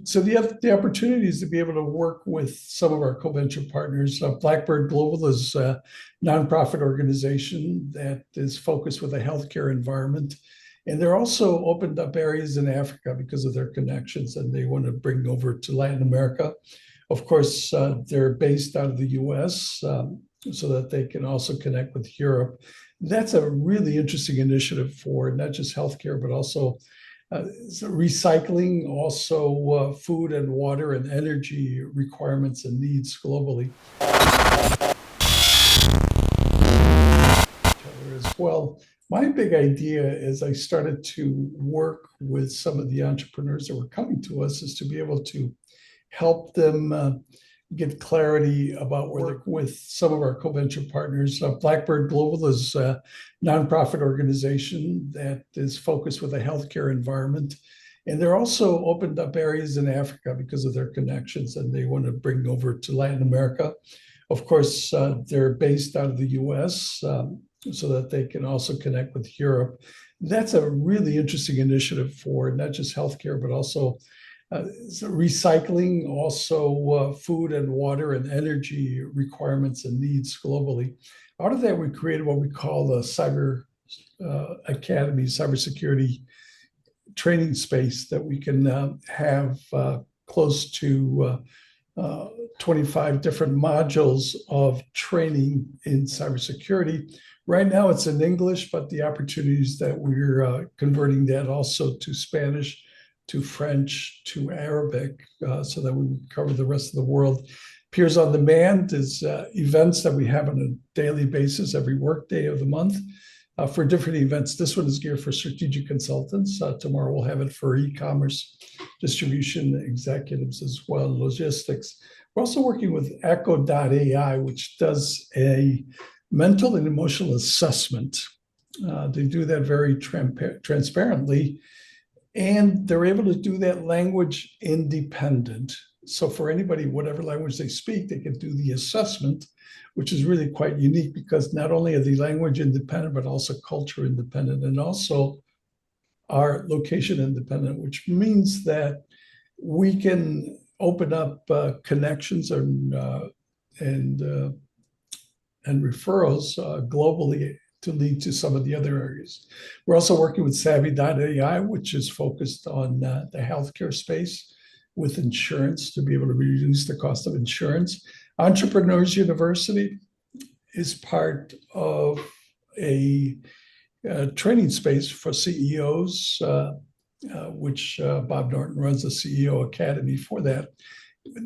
So the opportunities to be able to work with some of our co-venture partners. Blackbird Global is a nonprofit organization that is focused with a healthcare environment. And they're also opened up areas in Africa because of their connections, and they want to bring over to Latin America. Of course, they're based out of the US so that they can also connect with Europe. That's a really interesting initiative for not just healthcare, but also so recycling, also food and water and energy requirements and needs globally as well. My big idea as I started to work with some of the entrepreneurs that were coming to us is to be able to help them get clarity about work with some of our co-venture partners. Blackbird Global is a nonprofit organization that is focused with a healthcare environment. And they're also opened up areas in Africa because of their connections, and they want to bring over to Latin America. Of course, they're based out of the US so that they can also connect with Europe. That's a really interesting initiative for not just healthcare, but also so recycling, also food and water and energy requirements and needs globally. Out of that, we created what we call the Cyber Academy, cybersecurity training space that we can have close to 25 different modules of training in cybersecurity. Right now it's in English, but the opportunities that we're converting that also to Spanish, to French, to Arabic, so that we cover the rest of the world. Peers on Demand is events that we have on a daily basis, every workday of the month for different events. This one is geared for strategic consultants. Tomorrow we'll have it for e-commerce, distribution executives as well, logistics. We're also working with Echo.ai, which does a mental and emotional assessment. They do that very transparently. And they're able to do that language independent. So for anybody, whatever language they speak, they can do the assessment, which is really quite unique because not only are they language independent, but also culture independent and also are location independent, which means that we can open up connections and referrals globally to lead to some of the other areas. We're also working with Savvy.ai, which is focused on the healthcare space with insurance to be able to reduce the cost of insurance. Entrepreneurs University is part of a training space for CEOs, which Bob Norton runs a CEO Academy for that,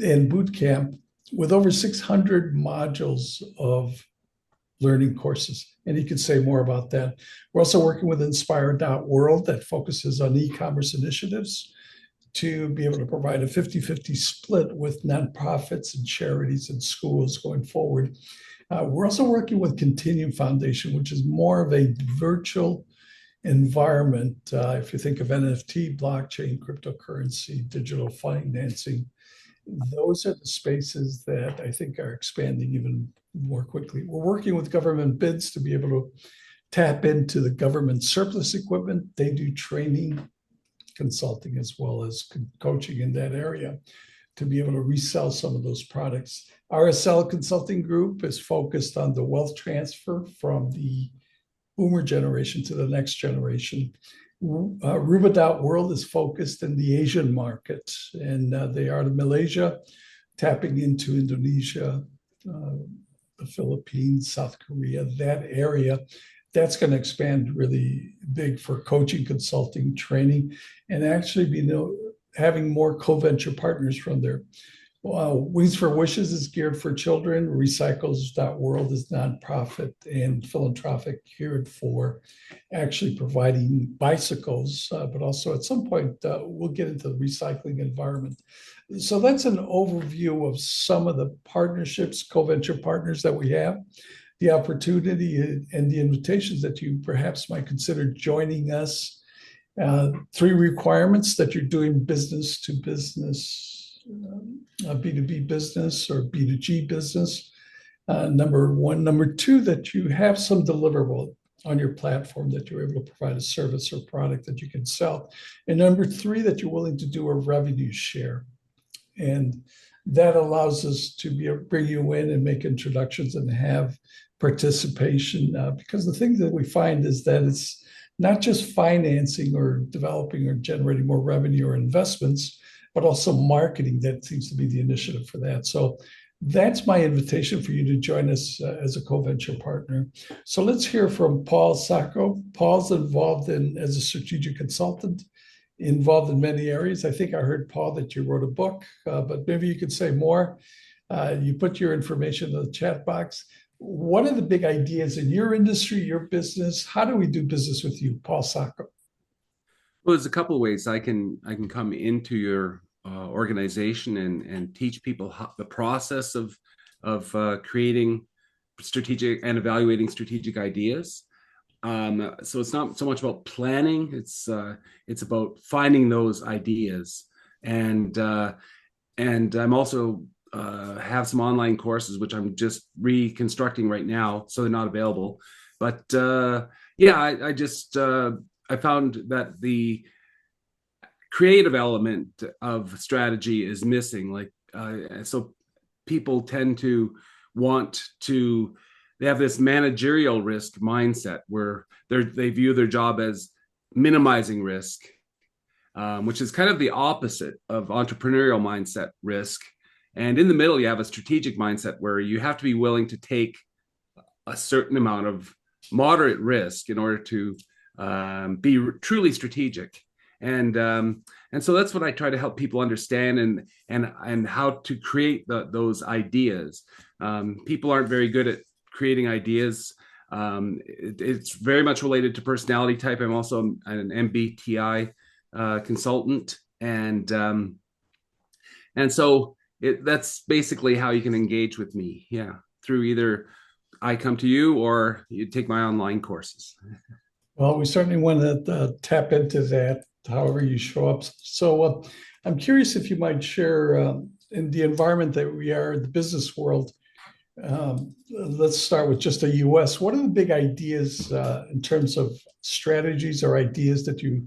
and boot camp with over 600 modules of learning courses. And he could say more about that. We're also working with Inspire.world that focuses on e-commerce initiatives to be able to provide a 50-50 split with nonprofits and charities and schools going forward. We're also working with Continuum Foundation, which is more of a virtual environment. If you think of NFT, blockchain, cryptocurrency, digital financing, those are the spaces that I think are expanding even more quickly. We're working with government bids to be able to tap into the government surplus equipment. They do training, consulting, as well as coaching in that area to be able to resell some of those products. RSL Consulting Group is focused on the wealth transfer from the boomer generation to the next generation. Ruba.world is focused in the Asian market, and they are in Malaysia, tapping into Indonesia, the Philippines, South Korea, that area. That's going to expand really big for coaching, consulting, training, and actually having more co-venture partners from there. Wings for Wishes is geared for children. Recycles.world is nonprofit and philanthropic, geared for actually providing bicycles, but also at some point we'll get into the recycling environment. So that's an overview of some of the partnerships, co-venture partners that we have, the opportunity and the invitations that you perhaps might consider joining us. 3 requirements: that you're doing business to business, B2B business or B2G business, number 1. Number 2, that you have some deliverable. on your platform, that you're able to provide a service or product that you can sell. And number three, that you're willing to do a revenue share. And that allows us to bring you in and make introductions and have participation. Because the thing that we find is that it's not just financing or developing or generating more revenue or investments, but also marketing that seems to be the initiative for that. So that's my invitation for you to join us as a co-venture partner. So let's hear from Paul Sacco. Paul's involved as a strategic consultant, involved in many areas. I think I heard, Paul, that you wrote a book, but maybe you could say more. You put your information in the chat box. What are the big ideas in your industry, your business? How do we do business with you, Paul Sacco? Well, there's a couple of ways I can come into your organization and teach people the process of creating strategic and evaluating strategic ideas. So it's not so much about planning; it's about finding those ideas, and I'm also have some online courses which I'm just reconstructing right now, so they're not available. But yeah, I just I found that the creative element of strategy is missing. So people tend to want to they have this managerial risk mindset where they view their job as minimizing risk, which is kind of the opposite of entrepreneurial mindset risk. And in the middle, you have a strategic mindset where you have to be willing to take a certain amount of moderate risk in order to be truly strategic. And so that's what I try to help people understand, and how to create those ideas. People aren't very good at creating ideas. It's very much related to personality type. I'm also an MBTI consultant, and so that's basically how you can engage with me. Yeah, through either I come to you or you take my online courses. Well, we certainly want to tap into that, however you show up. So I'm curious if you might share in the environment that we are, the business world. Let's start with just the US. What are the big ideas in terms of strategies or ideas that you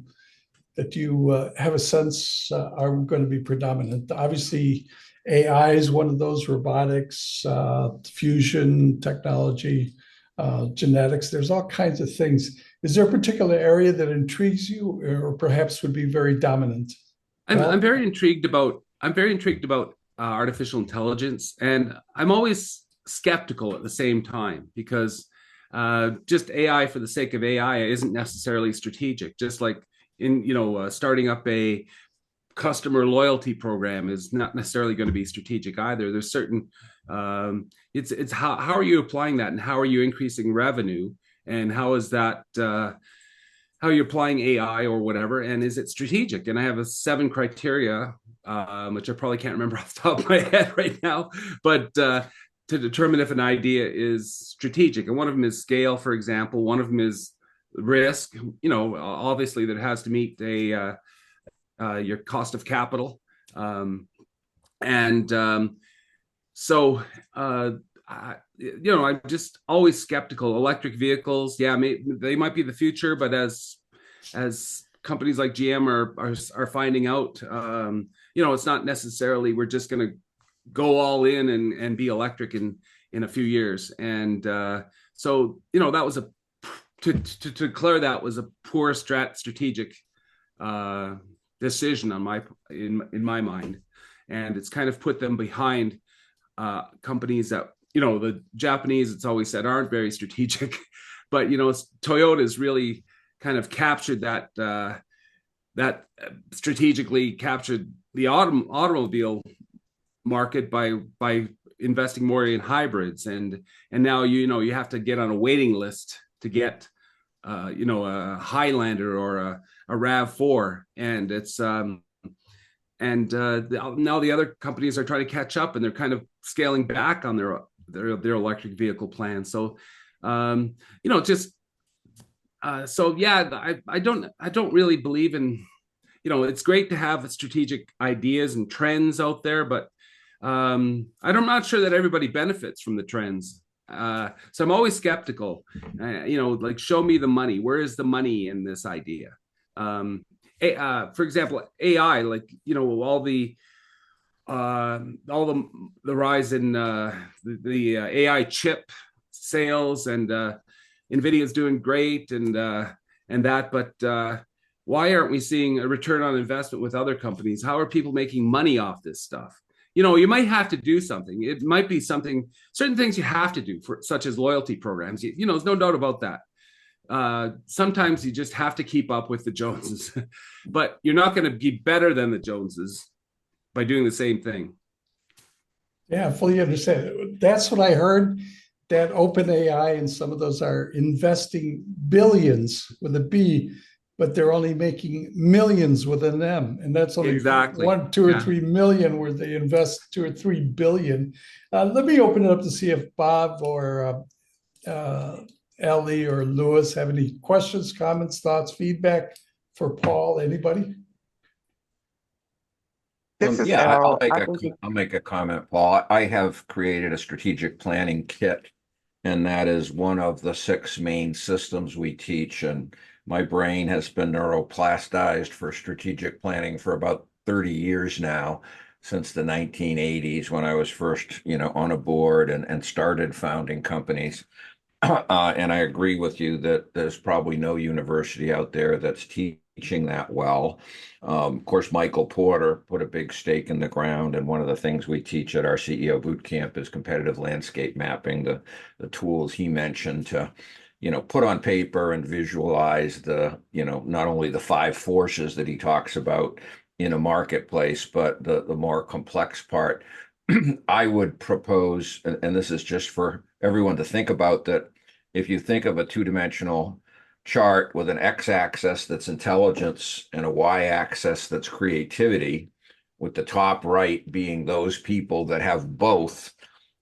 have a sense are going to be predominant? Obviously, AI is one of those, robotics, fusion technology, genetics. There's all kinds of things. Is there a particular area that intrigues you, or perhaps would be very dominant? I'm Well, very intrigued about artificial intelligence, and I'm always skeptical at the same time because just AI for the sake of AI isn't necessarily strategic. Just like in starting up a customer loyalty program is not necessarily going to be strategic either. There's certain it's how are you applying that, and how are you increasing revenue, and how is that how you're applying AI or whatever, and is it strategic? And I have a 7 criteria, which I probably can't remember off the top of my head right now, but to determine if an idea is strategic. And one of them is scale, for example. One of them is risk. Obviously that has to meet your cost of capital, and so I'm just always skeptical. Electric vehicles, yeah, they might be the future, but as companies like GM are finding out, it's not necessarily we're just going to go all in and be electric in a few years. And so that was to declare that was a poor strategic decision in my mind, and it's kind of put them behind companies that the Japanese, it's always said, aren't very strategic, but Toyota's really kind of captured that strategically captured the automobile market by investing more in hybrids, and now you have to get on a waiting list to get a Highlander or a RAV4, and it's now the other companies are trying to catch up, and they're kind of scaling back on their electric vehicle plans. So just so yeah, I don't really believe in, it's great to have strategic ideas and trends out there, but I'm not sure that everybody benefits from the trends. So I'm always skeptical. Like show me the money. Where is the money in this idea? Um, for example, AI, like all the rise in the AI chip sales, and Nvidia is doing great, and that, but why aren't we seeing a return on investment with other companies? How are people making money off this stuff? You might have to do something. It might be something, certain things you have to do, for such as loyalty programs. There's no doubt about that. Sometimes you just have to keep up with the Joneses, but you're not going to be better than the Joneses by doing the same thing. Yeah, I fully understand. That's what I heard, that OpenAI and some of those are investing billions with a B, but they're only making millions with an M. And that's only Exactly. one, two, or Yeah. 3 million where they invest 2 or 3 billion. Let me open it up to see if Bob or Ellie or Lewis have any questions, comments, thoughts, feedback for Paul. Anybody? This is Yeah, I'll Al. make I a think I'll make a comment, Paul. I have created a strategic planning kit, and that is one of the six main systems we teach. And my brain has been neuroplasticized for strategic planning for about 30 years now, since the 1980s when I was first, on a board and started founding companies. And I agree with you that there's probably no university out there that's teaching that well. Of course, Michael Porter put a big stake in the ground, and one of the things we teach at our CEO boot camp is competitive landscape mapping, the tools he mentioned to, put on paper and visualize not only the five forces that he talks about in a marketplace, but the more complex part. I would propose, and this is just for everyone to think about, that if you think of a two-dimensional chart with an x-axis that's intelligence and a y-axis that's creativity, with the top right being those people that have both,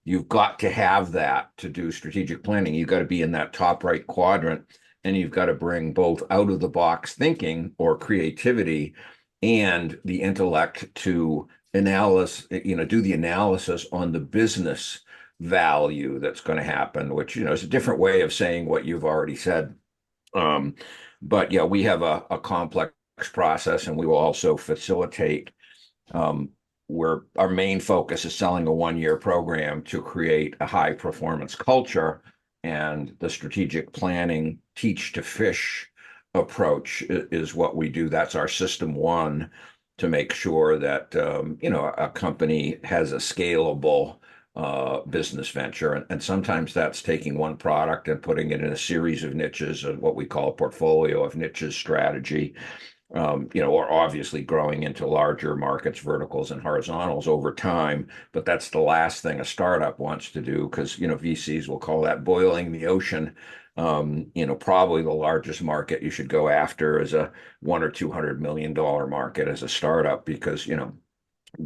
you've got to have that to do strategic planning. You've got to be in that top right quadrant, and you've got to bring both out of the box thinking or creativity and the intellect to analysis, do the analysis on the business value that's going to happen, which, is a different way of saying what you've already said. Um, but yeah, we have a complex process, and we will also facilitate, where our main focus is selling a 1-year program to create a high performance culture. And the strategic planning teach to fish approach is what we do. That's our system one, to make sure that a company has a scalable business venture. And sometimes that's taking one product and putting it in a series of niches, of what we call a portfolio of niches strategy, or obviously growing into larger markets, verticals, and horizontals over time. But that's the last thing a startup wants to do, because, VCs will call that boiling the ocean. Probably the largest market you should go after is a $100 or $200 million market as a startup, because,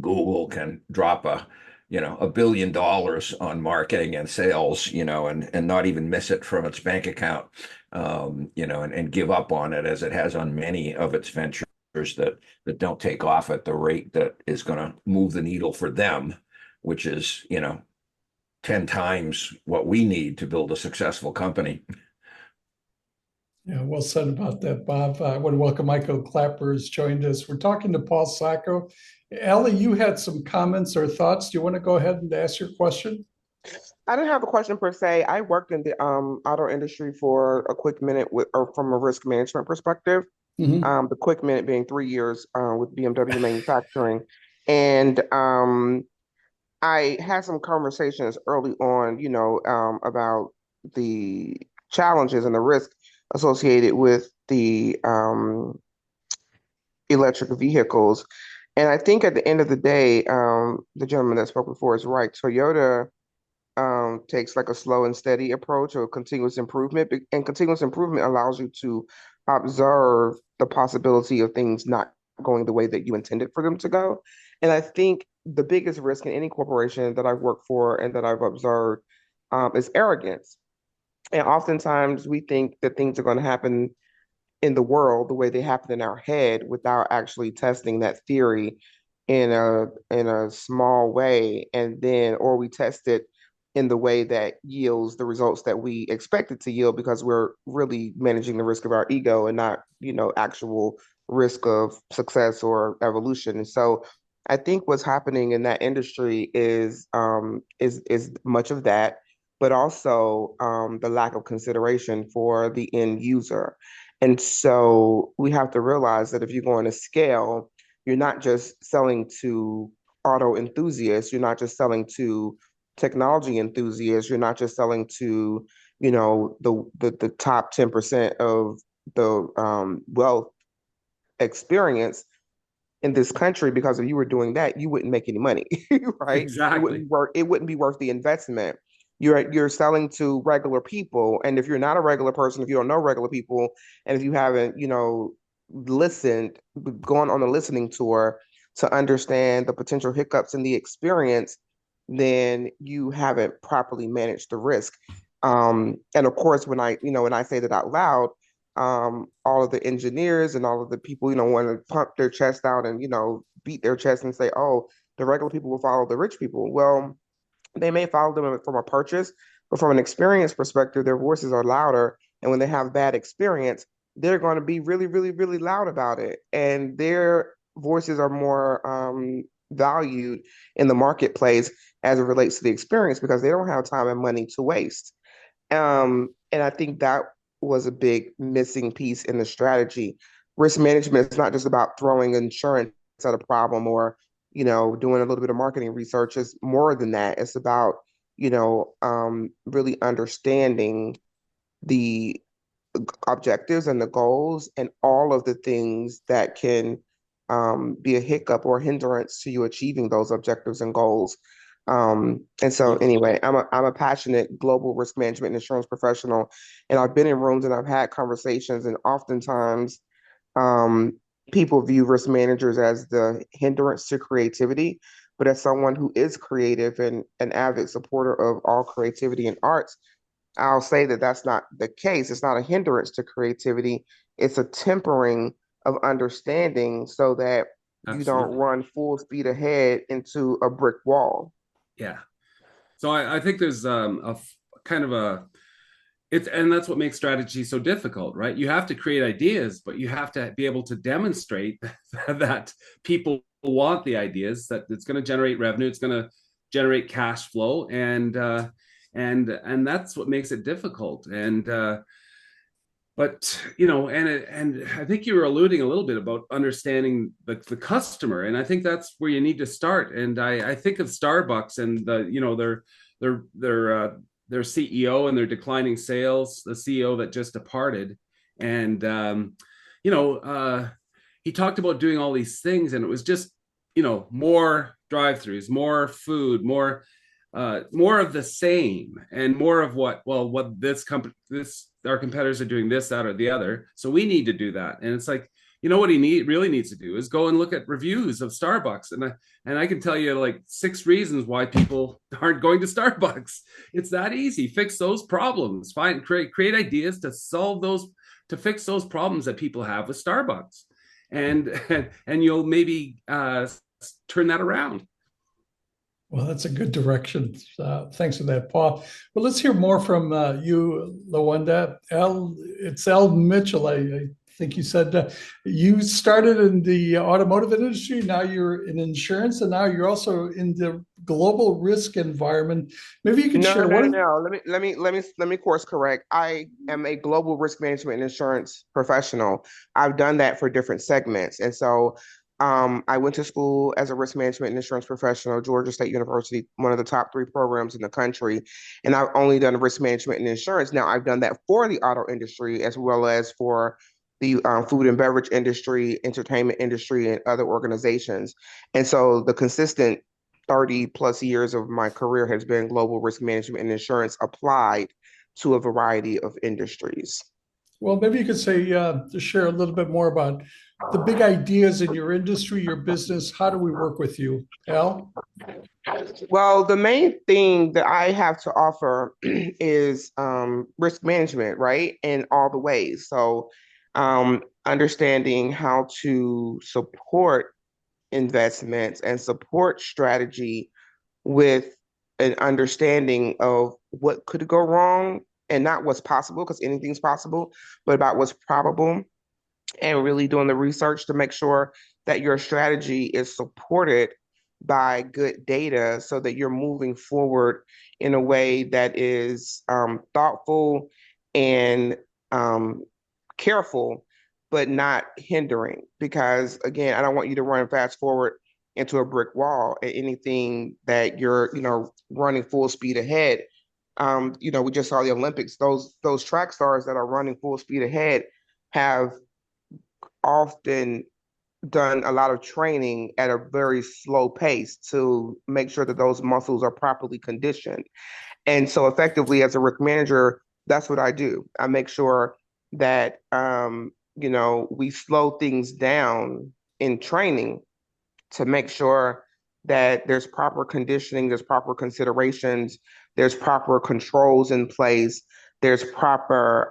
Google can drop $1 billion on marketing and sales, and not even miss it from its bank account, and give up on it, as it has on many of its ventures that don't take off at the rate that is going to move the needle for them, which is, 10 times what we need to build a successful company. Yeah, well said about that, Bob. I want to welcome Michael Clapper has joined us. We're talking to Paul Sacco. Ellie, you had some comments or thoughts. Do you want to go ahead and ask your question? I didn't have a question per se. I worked in the auto industry for a quick minute or from a risk management perspective. Mm-hmm. The quick minute being 3 years with BMW manufacturing. And I had some conversations early on, about the challenges and the risk associated with the electric vehicles. And I think at the end of the day, the gentleman that spoke before is right. Toyota takes like a slow and steady approach or continuous improvement, and continuous improvement allows you to observe the possibility of things not going the way that you intended for them to go. And I think the biggest risk in any corporation that I've worked for and that I've observed is arrogance. And oftentimes we think that things are going to happen in the world the way they happen in our head without actually testing that theory in a small way, and then or we test it in the way that yields the results that we expect it to yield, because we're really managing the risk of our ego and not, actual risk of success or evolution. And so I think what's happening in that industry is much of that, but also the lack of consideration for the end user. And so we have to realize that if you're going to scale, you're not just selling to auto enthusiasts, you're not just selling to technology enthusiasts, you're not just selling to, the top 10% of the wealth experience in this country, because if you were doing that, you wouldn't make any money, right? Exactly. It wouldn't be worth the investment. You're selling to regular people. And if you're not a regular person, if you don't know regular people, and if you haven't, listened, gone on a listening tour to understand the potential hiccups in the experience, then you haven't properly managed the risk. And of course, when I say that out loud, all of the engineers and all of the people, want to pump their chest out and, beat their chest and say, oh, the regular people will follow the rich people. Well, they may follow them from a purchase, but from an experience perspective, their voices are louder. And when they have bad experience, they're going to be really, really, really loud about it. And their voices are more valued in the marketplace as it relates to the experience, because they don't have time and money to waste. And I think that was a big missing piece in the strategy. Risk management is not just about throwing insurance at a problem or, doing a little bit of marketing research. It's more than that. It's about, really understanding the objectives and the goals and all of the things that can be a hiccup or hindrance to you achieving those objectives and goals. And so anyway, I'm a passionate global risk management and insurance professional, and I've been in rooms and I've had conversations, and oftentimes um, people view risk managers as the hindrance to creativity. But as someone who is creative and an avid supporter of all creativity and arts, I'll say that that's not the case. It's not a hindrance to creativity. It's a tempering of understanding so that you don't Absolutely. run full speed ahead into a brick wall. Yeah. So I think there's kind of a it's and that's what makes strategy so difficult, right? You have to create ideas, but you have to be able to demonstrate that people want the ideas, that it's going to generate revenue, it's going to generate cash flow, and that's what makes it difficult. And but and I think you were alluding a little bit about understanding the customer, and I think that's where you need to start. And I think of Starbucks and their CEO and their declining sales, the CEO that just departed, and you know he talked about doing all these things, and it was just more drive-throughs, more food, more of the same, and more of what this company, this our competitors are doing, this, that, or the other. So we need to do that. And it's like, what he really needs to do is go and look at reviews of Starbucks, and I can tell you like 6 reasons why people aren't going to Starbucks. It's that easy. Fix those problems. Create ideas to solve those, to fix those problems that people have with Starbucks, and you'll maybe turn that around. Well, that's a good direction. Thanks for that, Paul. Well, let's hear more from you, Lawanda. It's L. Mitchell. I think you said you started in the automotive industry. Now you're in insurance, and now you're also in the global risk environment. Maybe you could No, share no, no, what. no. Let me course correct. I am a global risk management and insurance professional. I've done that for different segments. And so I went to school as a risk management and insurance professional, Georgia State University, one of the top 3 programs in the country. And I've only done risk management and insurance. Now I've done that for the auto industry as well as for the food and beverage industry, entertainment industry, and other organizations. And so the consistent 30 plus years of my career has been global risk management and insurance applied to a variety of industries. Well, maybe you could say to share a little bit more about the big ideas in your industry, your business. How do we work with you, Al? Well, the main thing that I have to offer is risk management, right? In all the ways. So, understanding how to support investments and support strategy with an understanding of what could go wrong and not what's possible, because anything's possible, but about what's probable, and really doing the research to make sure that your strategy is supported by good data so that you're moving forward in a way that is thoughtful and um, careful, but not hindering. Because again, I don't want you to run fast forward into a brick wall and anything that you're, running full speed ahead. We just saw the Olympics. Those track stars that are running full speed ahead have often done a lot of training at a very slow pace to make sure that those muscles are properly conditioned. And so effectively as a risk manager, that's what I do. I make sure that we slow things down in training to make sure that there's proper conditioning, there's proper considerations, there's proper controls in place, there's proper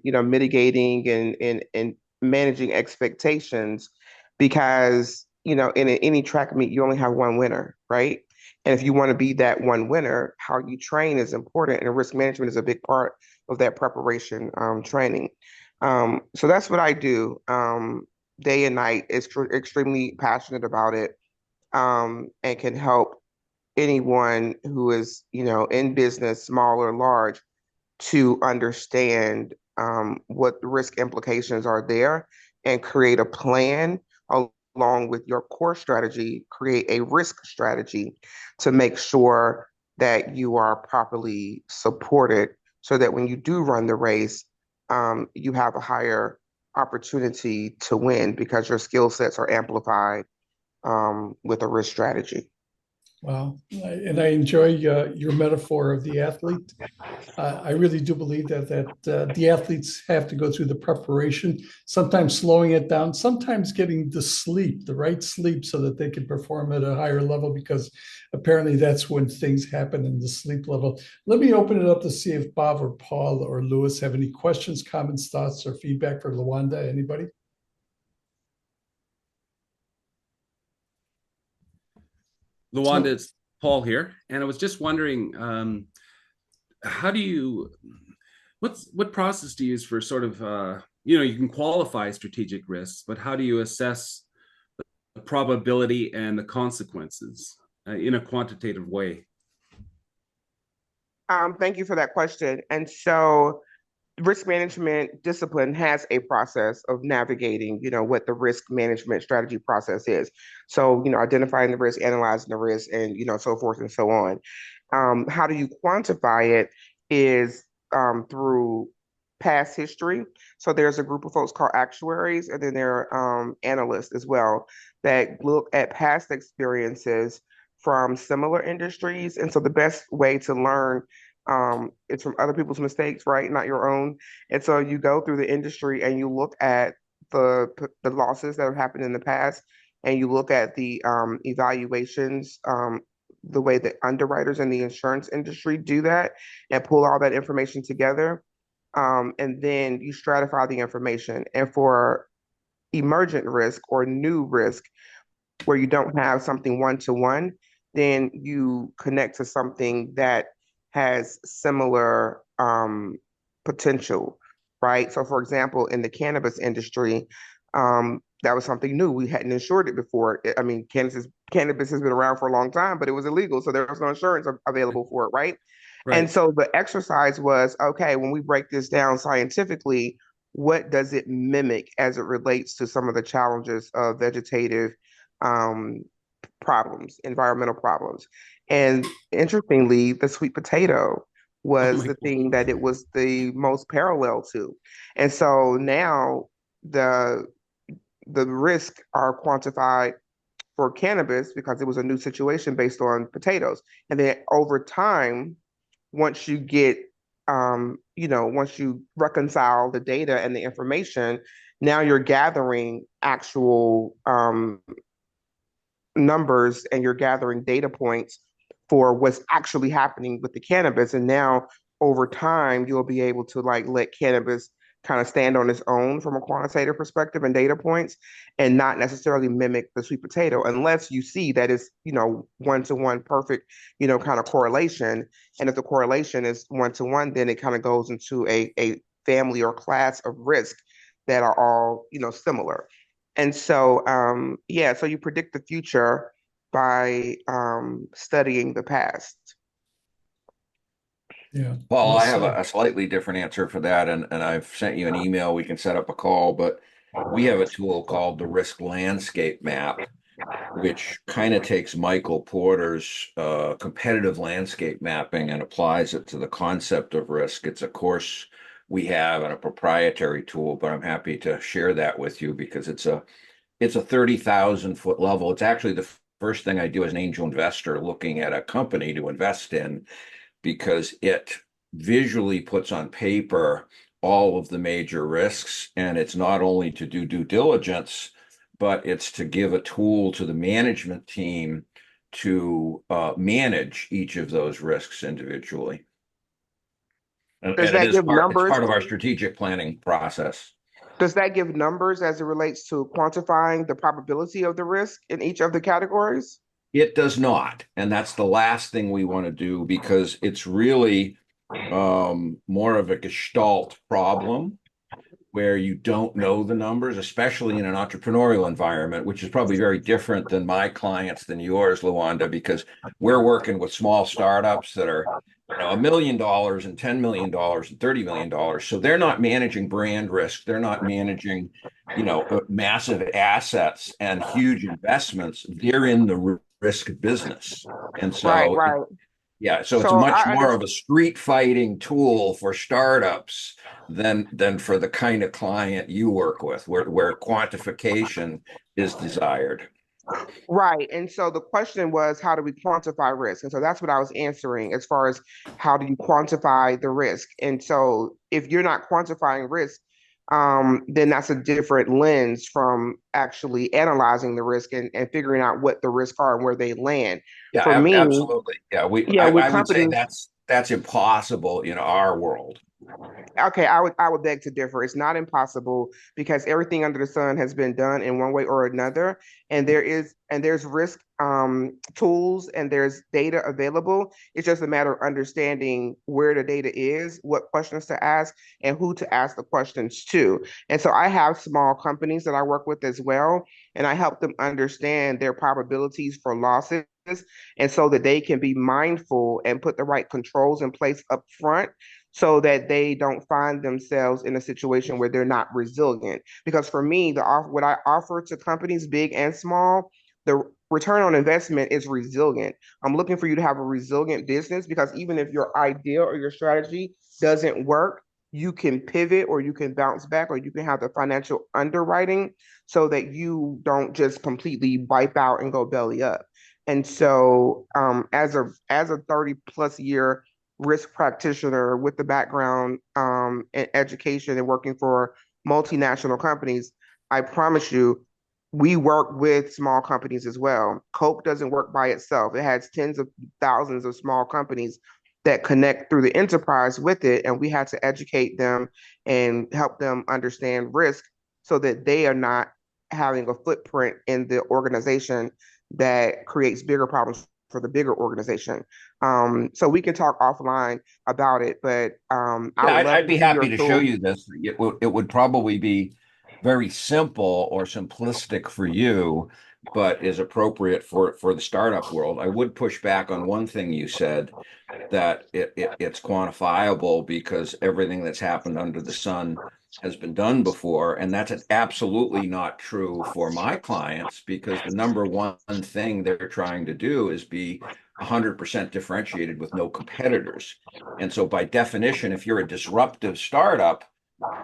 mitigating and managing expectations, because in any track meet you only have one winner, right? And if you want to be that one winner, how you train is important, and risk management is a big part of that preparation training. So that's what I do day and night. Is extremely passionate about it, and can help anyone who is, in business, small or large, to understand what the risk implications are there and create a plan along with your core strategy, create a risk strategy to make sure that you are properly supported so that when you do run the race, you have a higher opportunity to win because your skill sets are amplified with a risk strategy. Wow. And I enjoy your metaphor of the athlete. I really do believe that the athletes have to go through the preparation, sometimes slowing it down, sometimes getting the sleep, the right sleep, so that they can perform at a higher level, because apparently that's when things happen in the sleep level. Let me open it up to see if Bob or Paul or Lewis have any questions, comments, thoughts, or feedback for Lawanda. Anybody? Luanda, it's Paul here, and I was just wondering, how do you, what process do you use for sort of, you can qualify strategic risks, but how do you assess the probability and the consequences in a quantitative way? Thank you for that question. And so risk management discipline has a process of navigating, what the risk management strategy process is. So, identifying the risk, analyzing the risk, and, so forth and so on. How do you quantify it is through past history. So there's a group of folks called actuaries, and then there are analysts as well that look at past experiences from similar industries. And so the best way to learn it's from other people's mistakes, right? Not your own. And so you go through the industry and you look at the losses that have happened in the past, and you look at the evaluations, the way that underwriters in the insurance industry do that, and pull all that information together. And then you stratify the information. And for emergent risk or new risk, where you don't have something one to one, then you connect to something that has similar potential, right? So, for example, in the cannabis industry, that was something new. We hadn't insured it before. I mean, cannabis has been around for a long time, but it was illegal, so there was no insurance available for it, right? And Right. so the exercise was, okay, when we break this down scientifically, what does it mimic as it relates to some of the challenges of vegetative um, problems, environmental problems? And interestingly, the sweet potato Oh was my the God. thing that it was the most parallel to. And so now the risks are quantified for cannabis because it was a new situation based on potatoes. And then over time, once you get once you reconcile the data and the information, now you're gathering actual numbers, and you're gathering data points for what's actually happening with the cannabis. And now over time, you'll be able to like let cannabis kind of stand on its own from a quantitative perspective and data points, and not necessarily mimic the sweet potato unless you see that it's, one-to-one perfect, kind of correlation. And if the correlation is one-to-one, then it kind of goes into a family or class of risk that are all, similar. And so, yeah, so you predict the future by studying the past. Yeah. Paul, Well I have said. a slightly different answer for that, and I've sent you an email. We can set up a call, but we have a tool called the Risk Landscape Map, which kind of takes Michael Porter's competitive landscape mapping and applies it to the concept of risk. It's a course we have and a proprietary tool, but I'm happy to share that with you because it's a 30,000-foot level. It's actually the first thing I do as an angel investor looking at a company to invest in, because it visually puts on paper all of the major risks. And it's not only to do due diligence, but it's to give a tool to the management team to manage each of those risks individually. And Does it that is give part, it's numbers? part of our strategic planning process. Does that give numbers as it relates to quantifying the probability of the risk in each of the categories? It does not. And that's the last thing we want to do because it's really more of a gestalt problem where you don't know the numbers, especially in an entrepreneurial environment, which is probably very different than my clients than yours, Luanda, because we're working with small startups that are, $1 million and $10 million and $30 million. So they're not managing brand risk. They're not managing, massive assets and huge investments. They're in the risk business. And Right, so right. yeah, so it's So much I more understand. of a street fighting tool for startups than for the kind of client you work with, where quantification is desired. Right. And so the question was, how do we quantify risk? And so that's what I was answering as far as how do you quantify the risk? And so if you're not quantifying risk, then that's a different lens from actually analyzing the risk and figuring out what the risks are and where they land. Yeah, For me, absolutely. Yeah, yeah, with I would say companies, that's impossible in our world. okay, I would beg to differ. It's not impossible because everything under the sun has been done in one way or another, and there's risk tools and there's data available. It's just a matter of understanding where the data is, what questions to ask, and who to ask the questions to. And so I have small companies that I work with as well, and I help them understand their probabilities for losses. And so that they can be mindful and put the right controls in place up front so that they don't find themselves in a situation where they're not resilient. Because for me, what I offer to companies, big and small, the return on investment is resilient. I'm looking for you to have a resilient business because even if your idea or your strategy doesn't work, you can pivot or you can bounce back or you can have the financial underwriting so that you don't just completely wipe out and go belly up. And so, as a 30+ year risk practitioner with the background in education and working for multinational companies, I promise you, we work with small companies as well. Coke doesn't work by itself. It has tens of thousands of small companies that connect through the enterprise with it, and we had to educate them and help them understand risk so that they are not having a footprint in the organization that creates bigger problems for the bigger organization. So we can talk offline about it, but I Yeah, would love I'd to be see your happy to show tool. you this. It would probably be very simple or simplistic for you, but is appropriate for the startup world. I would push back on one thing you said, that it's quantifiable because everything that's happened under the sun has been done before. And that's absolutely not true for my clients because the number one thing they're trying to do is be 100% differentiated with no competitors. And so, by definition, if you're a disruptive startup,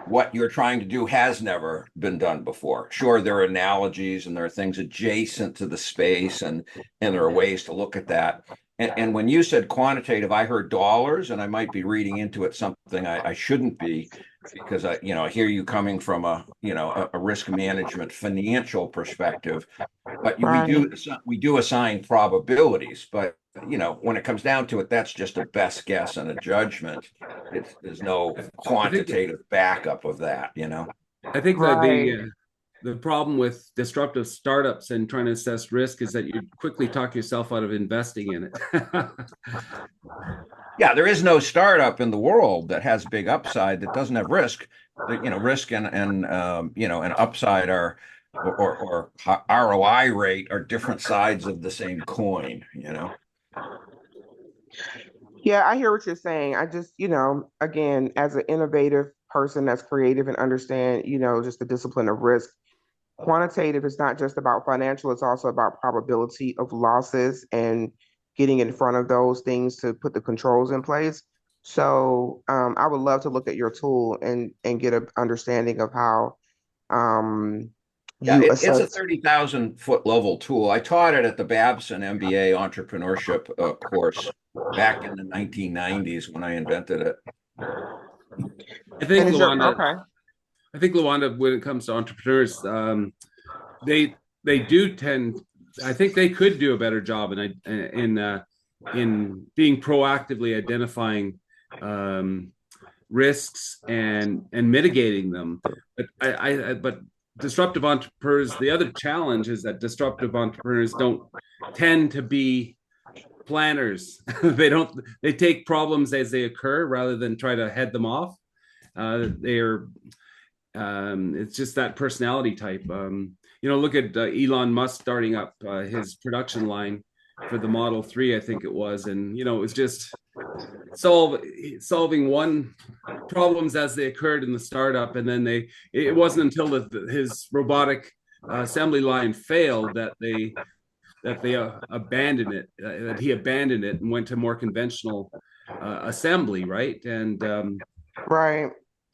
what you're trying to do has never been done before. Sure, there are analogies and there are things adjacent to the space, and there are ways to look at that. And when you said quantitative, I heard dollars, and I might be reading into it something I shouldn't be, because I hear you coming from a risk management financial perspective. But we Right. do assign probabilities, but when it comes down to it, that's just a best guess and a judgment. There's no I think quantitative backup of that. I think that Right. the problem with disruptive startups and trying to assess risk is that you quickly talk yourself out of investing in it. Yeah, there is no startup in the world that has big upside that doesn't have risk. Risk and upside or ROI rate are different sides of the same coin. Yeah, I hear what you're saying. I just, again, as an innovative person that's creative and understand, just the discipline of risk, quantitative is not just about financial, it's also about probability of losses and getting in front of those things to put the controls in place. So I would love to look at your tool and get an understanding of how um, Yeah, you it's a assess. 30,000 foot level tool. I taught it at the Babson MBA entrepreneurship course back in the 1990s when I invented it. I And think is your Luanda, okay? I think Luanda, when it comes to entrepreneurs, they they do tend. I think they could do a better job in being proactively identifying risks and mitigating them. But disruptive entrepreneurs, the other challenge is that disruptive entrepreneurs don't tend to be planners. They take problems as they occur rather than try to head them off. They're it's just that personality type. Look at Elon Musk starting up his production line for the Model 3, I think it was. And, it was just solving one problems as they occurred in the startup. And then it wasn't until his robotic assembly line failed that they abandoned it, that he abandoned it and went to more conventional assembly, right? And Right.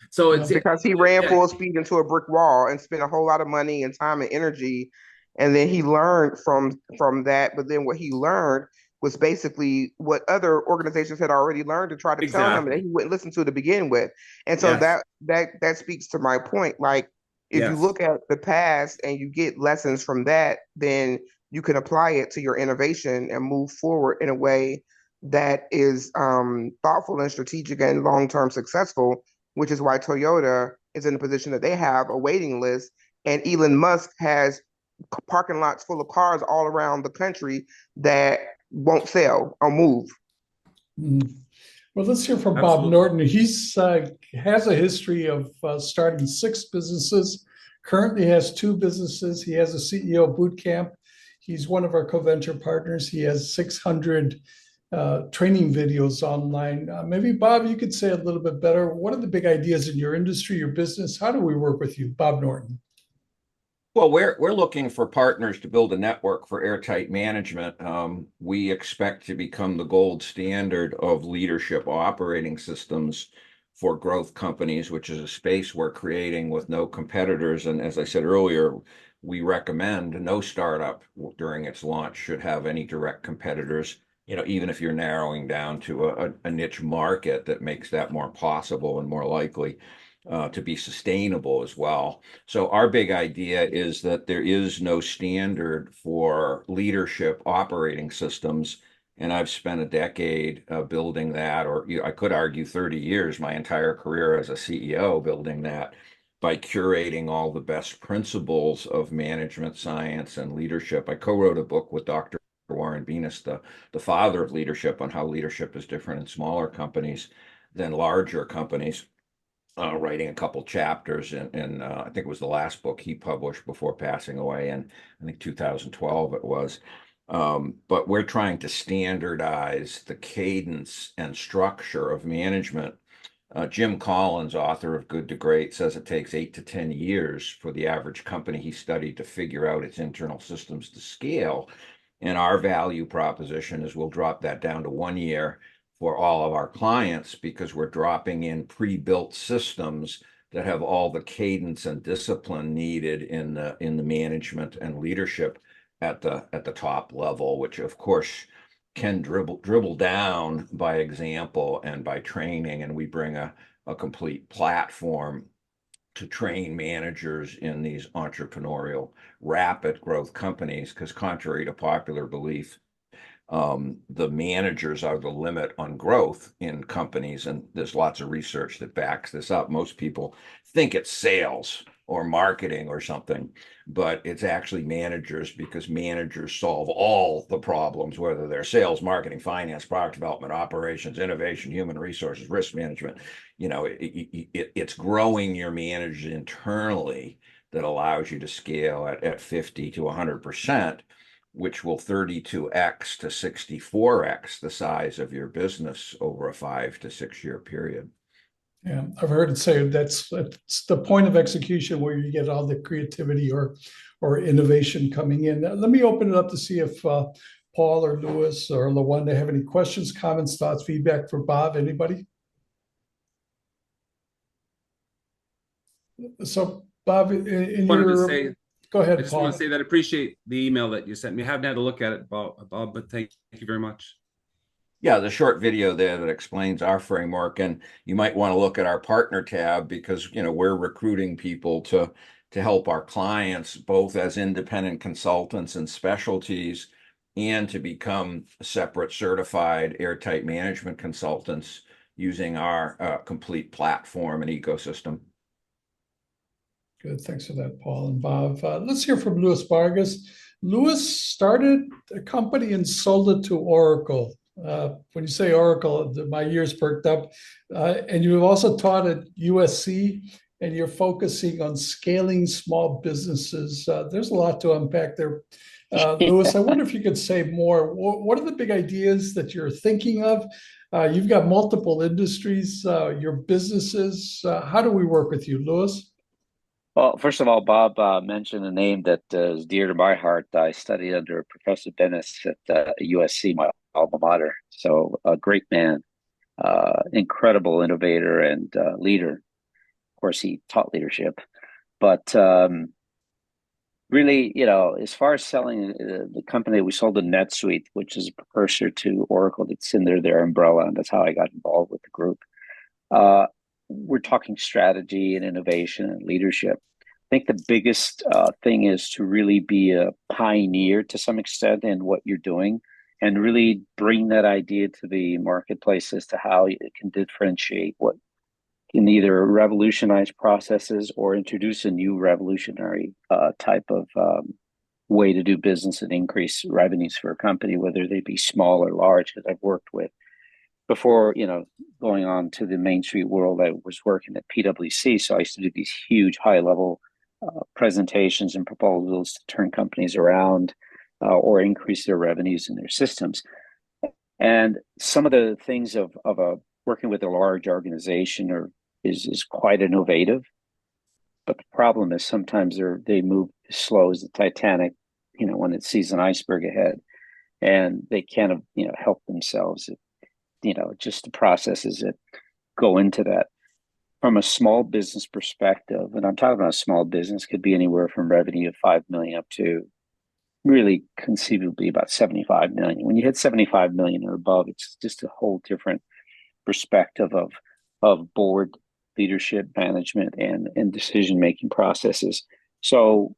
so Yeah. Because he ran yeah, full speed into a brick wall and spent a whole lot of money and time and energy, and then he learned from that. But then what he learned was basically what other organizations had already learned to try to tell him that exactly. he wouldn't listen to to begin with. And so Yes. that speaks to my point. Like if you Yes. look at the past and you get lessons from that, then you can apply it to your innovation and move forward in a way that is thoughtful and strategic and long-term successful, which is why Toyota is in the position that they have a waiting list. And Elon Musk has parking lots full of cars all around the country that won't sell or move. Mm. Well, let's hear from Bob Absolutely. Norton. He's has a history of starting 6 businesses. Currently has 2 businesses. He has a CEO boot camp. He's one of our co-venture partners. He has 600 training videos online. Maybe Bob, you could say a little bit better. What are the big ideas in your industry, your business? How do we work with you, Bob Norton? Well, we're looking for partners to build a network for airtight management. We expect to become the gold standard of leadership operating systems for growth companies, which is a space we're creating with no competitors. And as I said earlier, we recommend no startup during its launch should have any direct competitors. Even if you're narrowing down to a niche market that makes that more possible and more likely to be sustainable as well. So our big idea is that there is no standard for leadership operating systems. And I've spent a decade building that, or I could argue 30 years, my entire career as a CEO building that by curating all the best principles of management science and leadership. I co-wrote a book with Dr. Warren Venus, the father of leadership, on how leadership is different in smaller companies than larger companies, writing a couple chapters in I think it was the last book he published before passing away in, I think, 2012 it was. But we're trying to standardize the cadence and structure of management. Jim Collins, author of Good to Great, says it takes 8 to 10 years for the average company he studied to figure out its internal systems to scale. And our value proposition is we'll drop that down to 1 year for all of our clients because we're dropping in pre-built systems that have all the cadence and discipline needed in the management and leadership at the top level, which of course can dribble down by example and by training. And we bring a complete platform to train managers in these entrepreneurial rapid growth companies, because contrary to popular belief, the managers are the limit on growth in companies. And there's lots of research that backs this up. Most people think it's sales or marketing or something, but it's actually managers, because managers solve all the problems, whether they're sales, marketing, finance, product development, operations, innovation, human resources, risk management. It's growing your managers internally that allows you to scale at 50 to 100%, which will 32x to 64x the size of your business over a 5 to 6 year period. Yeah, I've heard it say that's the point of execution where you get all the creativity or innovation coming in. Let me open it up to see if Paul or Louis or LaWanda have any questions, comments, thoughts, feedback for Bob. Anybody? So, Bob, in your go ahead, I just Paul. want to say that I appreciate the email that you sent me. I haven't had a look at it, Bob, but thank you very much. Yeah, the short video there that explains our framework, and you might want to look at our partner tab, because we're recruiting people to help our clients both as independent consultants and specialties, and to become separate certified airtight management consultants using our complete platform and ecosystem. Good, thanks for that, Paul and Bob. Let's hear from Louis Vargas. Louis started a company and sold it to Oracle. When you say Oracle, my ears perked up. And you've also taught at USC, and you're focusing on scaling small businesses. There's a lot to unpack there. Louis, I wonder if you could say more. What are the big ideas that you're thinking of? You've got multiple industries, your businesses. How do we work with you, Louis? Well, first of all, Bob mentioned a name that is dear to my heart. I studied under Professor Dennis at USC, my alma mater. So a great man, incredible innovator and leader. Of course, he taught leadership. But really, as far as selling the company, we sold to NetSuite, which is a precursor to Oracle that's under their umbrella. And that's how I got involved with the group. We're talking strategy and innovation and leadership. I think the biggest thing is to really be a pioneer to some extent in what you're doing, and really bring that idea to the marketplace as to how it can differentiate what can either revolutionize processes or introduce a new revolutionary type of way to do business and increase revenues for a company, whether they be small or large, as I've worked with. Before, going on to the Main Street world, I was working at PwC. So I used to do these huge high-level presentations and proposals to turn companies around or increase their revenues in their systems. And some of the things of working with a large organization is quite innovative. But the problem is sometimes they move as slow as the Titanic, when it sees an iceberg ahead, and they can't, help themselves. Just the processes that go into that. From a small business perspective, and I'm talking about a small business, could be anywhere from revenue of 5 million up to really conceivably about 75 million. When you hit 75 million or above, it's just a whole different perspective of board leadership, management, and decision-making processes. So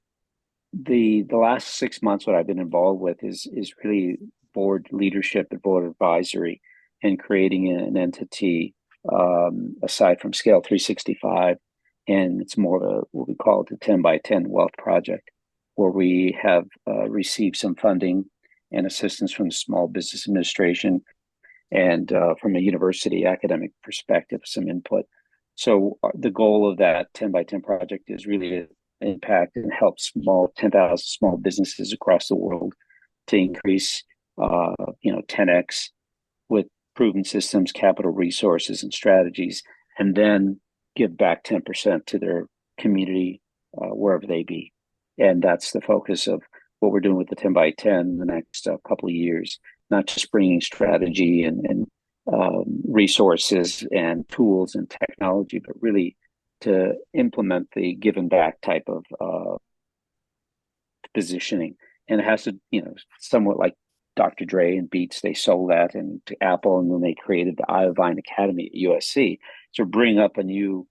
the last 6 months, what I've been involved with is really board leadership and board advisory, and creating an entity aside from Scale 365. And it's more of what we call it the 10 by 10 wealth project, where we have received some funding and assistance from the Small Business Administration, and from a university academic perspective, some input. So the goal of that 10 by 10 project is really to impact and help 10,000 small businesses across the world to increase 10x with proven systems, capital resources, and strategies, and then give back 10% to their community wherever they be. And that's the focus of what we're doing with the 10 by 10 in the next couple of years, not just bringing strategy and resources and tools and technology, but really to implement the give and back type of positioning. And it has to, somewhat like Dr. Dre and Beats, they sold that and to Apple, and then they created the Iovine Academy at USC to bring up a new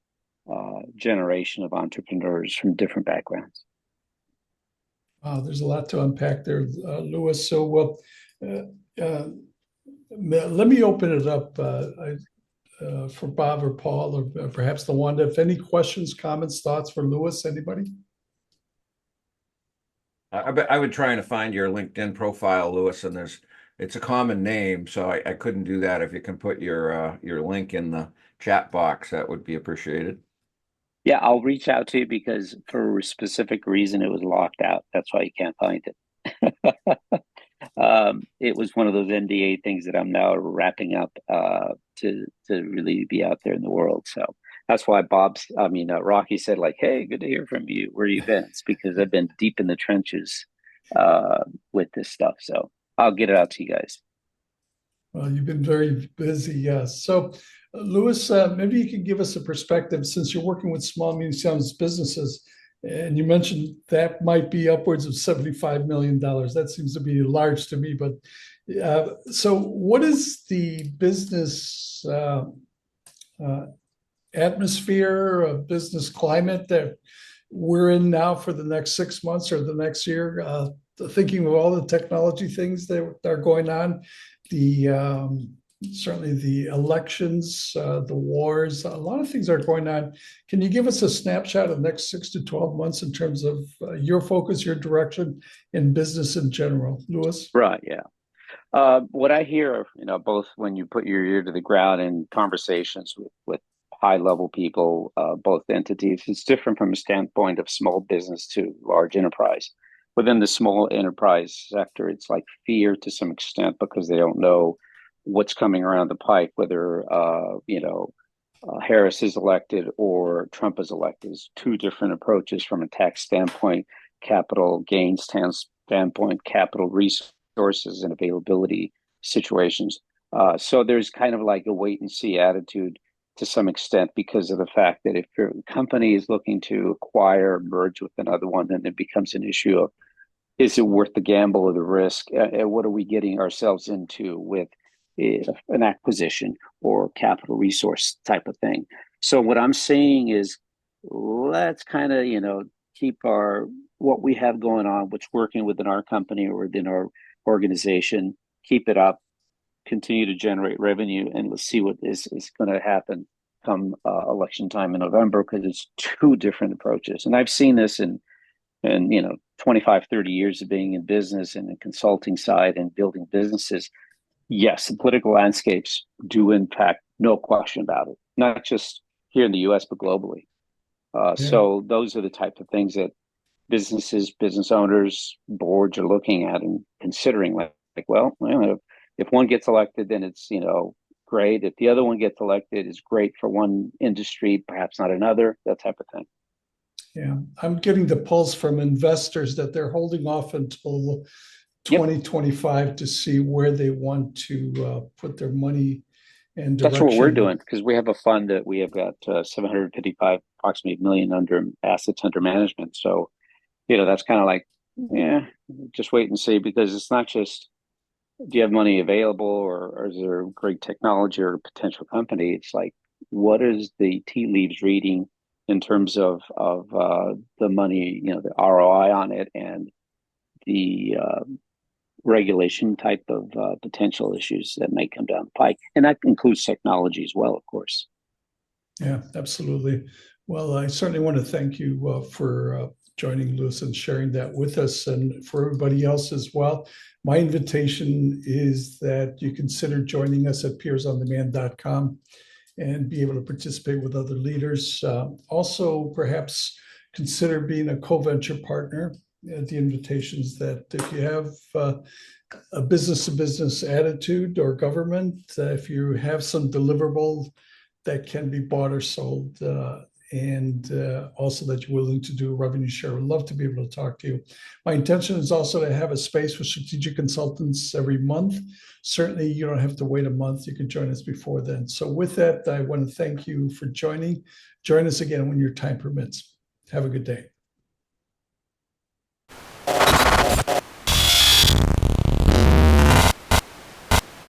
generation of entrepreneurs from different backgrounds. Wow, there's a lot to unpack there, Louis. So let me open it up for Bob or Paul or perhaps the Wanda. If any questions, comments, thoughts for Louis, anybody? I would try to find your LinkedIn profile, Louis, and it's a common name, so I couldn't do that. If you can put your link in the chat box, that would be appreciated. Yeah, I'll reach out to you because for a specific reason it was locked out. That's why you can't find it. It was one of those NDA things that I'm now wrapping up to really be out there in the world. So that's why Rocky said like, "Hey, good to hear from you. Where you been?" It's because I've been deep in the trenches with this stuff. So I'll get it out to you guys. Well, you've been very busy, yes. So, Louis, maybe you can give us a perspective since you're working with small, medium-sized businesses, and you mentioned that might be upwards of $75 million. That seems to be large to me, but so what is the business atmosphere, business climate that we're in now for the next 6 months or the next year? Thinking of all the technology things that are going on, certainly the elections, the wars, a lot of things are going on. Can you give us a snapshot of the next 6 to 12 months in terms of your focus, your direction in business in general, Louis? Right, yeah. What I hear, both when you put your ear to the ground in conversations with high level people, both entities, it's different from a standpoint of small business to large enterprise. Within the small enterprise sector, it's like fear to some extent because they don't know what's coming around the pike, whether Harris is elected or Trump is elected. It's two different approaches from a tax standpoint, capital gains standpoint, capital resources and availability situations. So there's kind of like a wait and see attitude to some extent because of the fact that if your company is looking to acquire, merge with another one, then it becomes an issue of, is it worth the gamble or the risk? What are we getting ourselves into with an acquisition or capital resource type of thing? So what I'm saying is, let's kind of keep what we have going on, what's working within our company or within our organization, keep it up, continue to generate revenue, and let's see what is going to happen come election time in November, because it's two different approaches. And I've seen this in 25, 30 years of being in business and the consulting side and building businesses. Yes, the political landscapes do impact, no question about it, not just here in the US, but globally. So those are the type of things that businesses, business owners, boards are looking at and considering like well, if one gets elected, then it's, great. If the other one gets elected, it's great for one industry, perhaps not another, that type of thing. Yeah, I'm getting the pulse from investors that they're holding off until 2025 to see where they want to put their money and direction. That's what we're doing, because we have a fund that we have got 755 approximately million under assets under management. So, that's kind of like, just wait and see, because it's not just, do you have money available or is there great technology or a potential company? It's like, what is the tea leaves reading in terms of the money, the ROI on it and the regulation type of potential issues that may come down the pike. And that includes technology as well, of course. Yeah, absolutely. Well, I certainly want to thank you for joining, Louis, and sharing that with us, and for everybody else as well. My invitation is that you consider joining us at peersondemand.com and be able to participate with other leaders. Also, perhaps consider being a co-venture partner. The invitations that if you have a business-to-business attitude or government, if you have some deliverable that can be bought or sold, and also that you're willing to do a revenue share. I'd love to be able to talk to you. My intention is also to have a space for strategic consultants every month. Certainly, you don't have to wait a month. You can join us before then. So with that, I want to thank you for joining. Join us again when your time permits. Have a good day.